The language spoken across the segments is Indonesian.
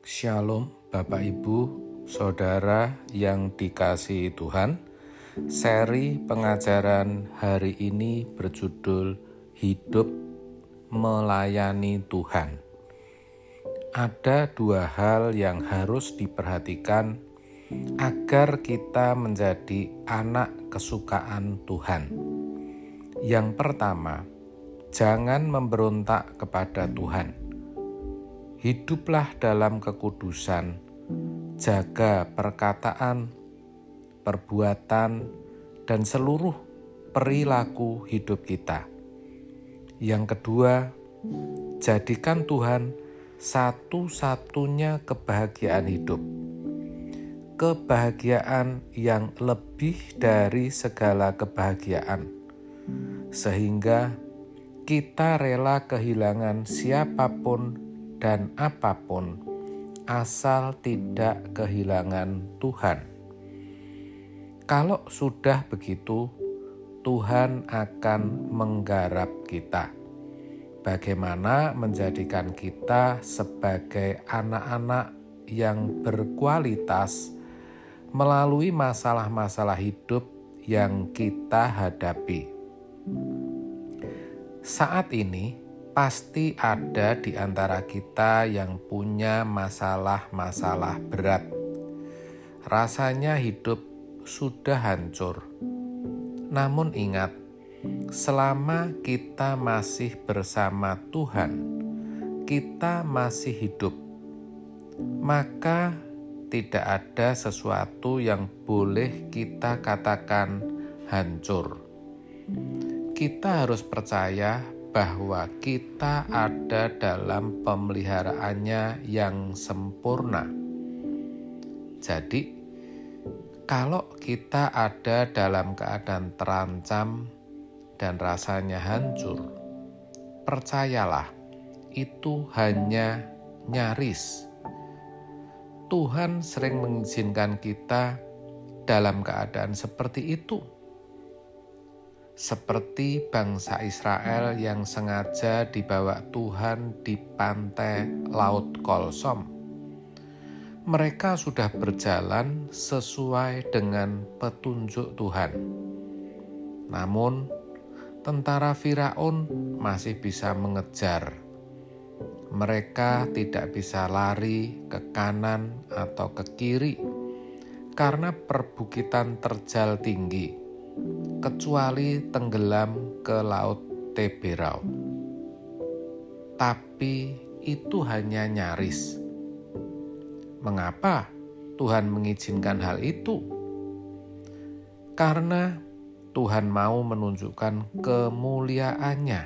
Shalom Bapak Ibu, Saudara yang dikasihi Tuhan. Seri pengajaran hari ini berjudul Hidup Melayani Tuhan. Ada dua hal yang harus diperhatikan agar kita menjadi anak kesukaan Tuhan. Yang pertama, jangan memberontak kepada Tuhan. Hiduplah dalam kekudusan, jaga perkataan, perbuatan, dan seluruh perilaku hidup kita. Yang kedua, jadikan Tuhan satu-satunya kebahagiaan hidup. Kebahagiaan yang lebih dari segala kebahagiaan, sehingga kita rela kehilangan siapapun dan apapun asal tidak kehilangan Tuhan. Kalau sudah begitu, Tuhan akan menggarap kita. Bagaimana menjadikan kita sebagai anak-anak yang berkualitas melalui masalah-masalah hidup yang kita hadapi. Saat ini, pasti ada di antara kita yang punya masalah-masalah berat. Rasanya hidup sudah hancur. Namun ingat, selama kita masih bersama Tuhan, kita masih hidup. Maka tidak ada sesuatu yang boleh kita katakan hancur. Kita harus percaya bahwa kita ada dalam pemeliharaannya yang sempurna. Jadi, kalau kita ada dalam keadaan terancam dan rasanya hancur, percayalah, itu hanya nyaris. Tuhan sering mengizinkan kita dalam keadaan seperti itu. Seperti bangsa Israel yang sengaja dibawa Tuhan di pantai Laut Kolsom. Mereka sudah berjalan sesuai dengan petunjuk Tuhan. Namun, tentara Firaun masih bisa mengejar. Mereka tidak bisa lari ke kanan atau ke kiri karena perbukitan terjal tinggi, kecuali tenggelam ke Laut Teberau. Tapi itu hanya nyaris. Mengapa Tuhan mengizinkan hal itu? Karena Tuhan mau menunjukkan kemuliaannya.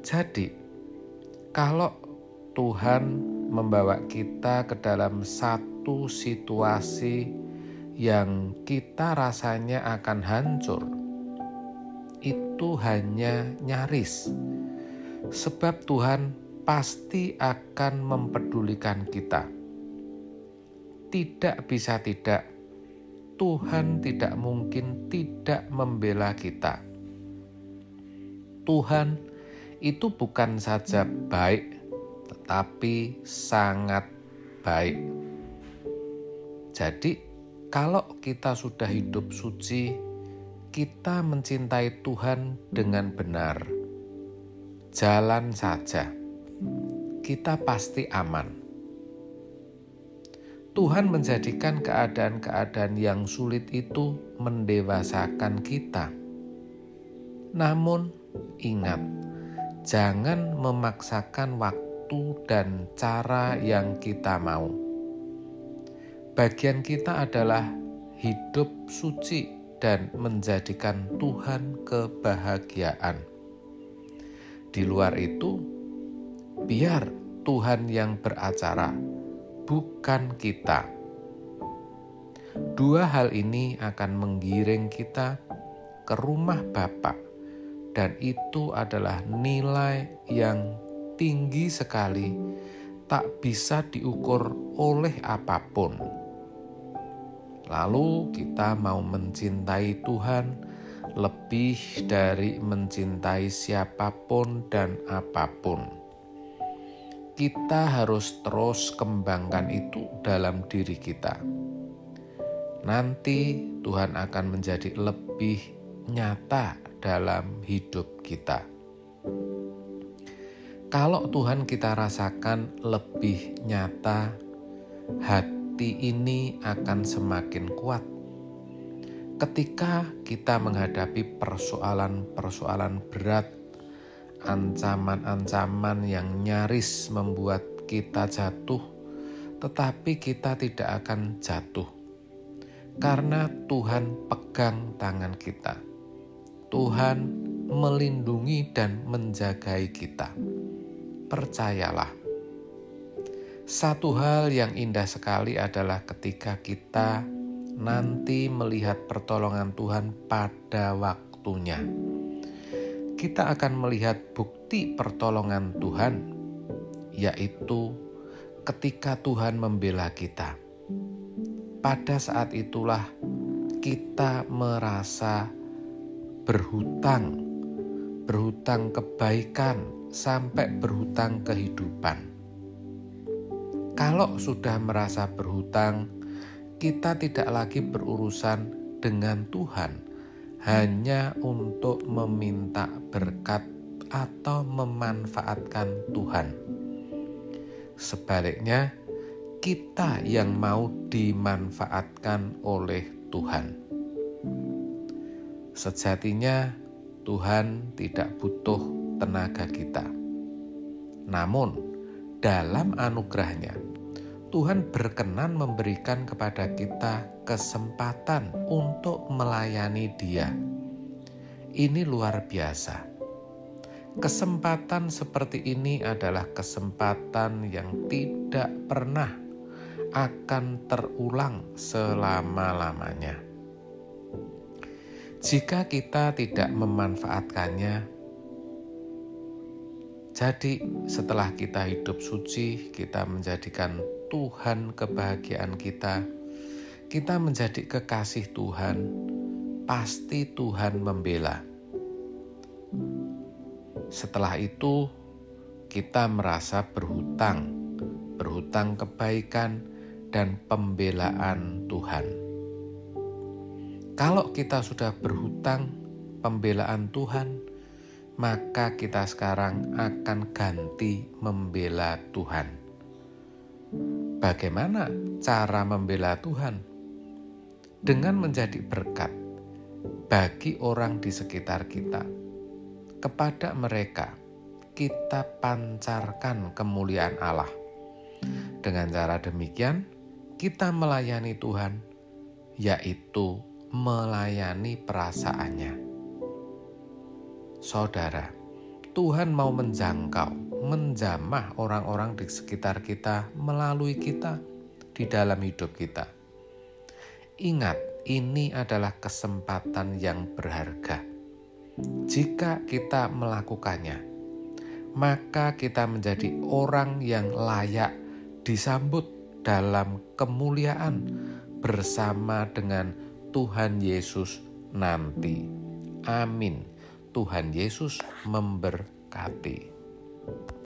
Jadi, kalau Tuhan membawa kita ke dalam satu situasi yang kita rasanya akan hancur, itu hanya nyaris. Sebab Tuhan pasti akan mempedulikan kita. Tidak bisa tidak, Tuhan tidak mungkin tidak membela kita. Tuhan itu bukan saja baik, tetapi sangat baik. Jadi, kalau kita sudah hidup suci, kita mencintai Tuhan dengan benar. Jalan saja, kita pasti aman. Tuhan menjadikan keadaan-keadaan yang sulit itu mendewasakan kita. Namun, ingat, jangan memaksakan waktu dan cara yang kita mau. Bagian kita adalah hidup suci dan menjadikan Tuhan kebahagiaan. Di luar itu, biar Tuhan yang beracara, bukan kita. Dua hal ini akan menggiring kita ke rumah Bapa, dan itu adalah nilai yang tinggi sekali, tak bisa diukur oleh apapun. Lalu kita mau mencintai Tuhan lebih dari mencintai siapapun dan apapun. kita harus terus kembangkan itu dalam diri kita. Nanti Tuhan akan menjadi lebih nyata dalam hidup kita. Kalau Tuhan kita rasakan lebih nyata, hati ini akan semakin kuat. Ketika kita menghadapi persoalan-persoalan berat, ancaman-ancaman yang nyaris membuat kita jatuh, tetapi kita tidak akan jatuh. Karena Tuhan pegang tangan kita. Tuhan melindungi dan menjagai kita. Percayalah. Satu hal yang indah sekali adalah ketika kita nanti melihat pertolongan Tuhan pada waktunya. Kita akan melihat bukti pertolongan Tuhan, yaitu ketika Tuhan membela kita. Pada saat itulah kita merasa berhutang kebaikan sampai berhutang kehidupan. Kalau sudah merasa berhutang, kita tidak lagi berurusan dengan Tuhan hanya untuk meminta berkat atau memanfaatkan Tuhan. Sebaliknya, kita yang mau dimanfaatkan oleh Tuhan. Sejatinya, Tuhan tidak butuh tenaga kita. Namun, dalam anugerahnya, Tuhan berkenan memberikan kepada kita kesempatan untuk melayani Dia. Ini luar biasa. Kesempatan seperti ini adalah kesempatan yang tidak pernah akan terulang selama-lamanya. Jika kita tidak memanfaatkannya, jadi setelah kita hidup suci, kita menjadikan Tuhan kebahagiaan kita menjadi kekasih Tuhan, pasti Tuhan membela. Setelah itu kita merasa berhutang kebaikan dan pembelaan Tuhan. Kalau kita sudah berhutang pembelaan Tuhan, maka kita sekarang akan ganti membela Tuhan. Bagaimana cara membela Tuhan? Dengan menjadi berkat bagi orang di sekitar kita. Kepada mereka, kita pancarkan kemuliaan Allah. Dengan cara demikian, kita melayani Tuhan, yaitu melayani perasaannya. Saudara, Tuhan mau menjamah orang-orang di sekitar kita melalui kita di dalam hidup kita. Ingat, ini adalah kesempatan yang berharga. Jika kita melakukannya, maka kita menjadi orang yang layak disambut dalam kemuliaan bersama dengan Tuhan Yesus nanti. Amin. Tuhan Yesus memberkati.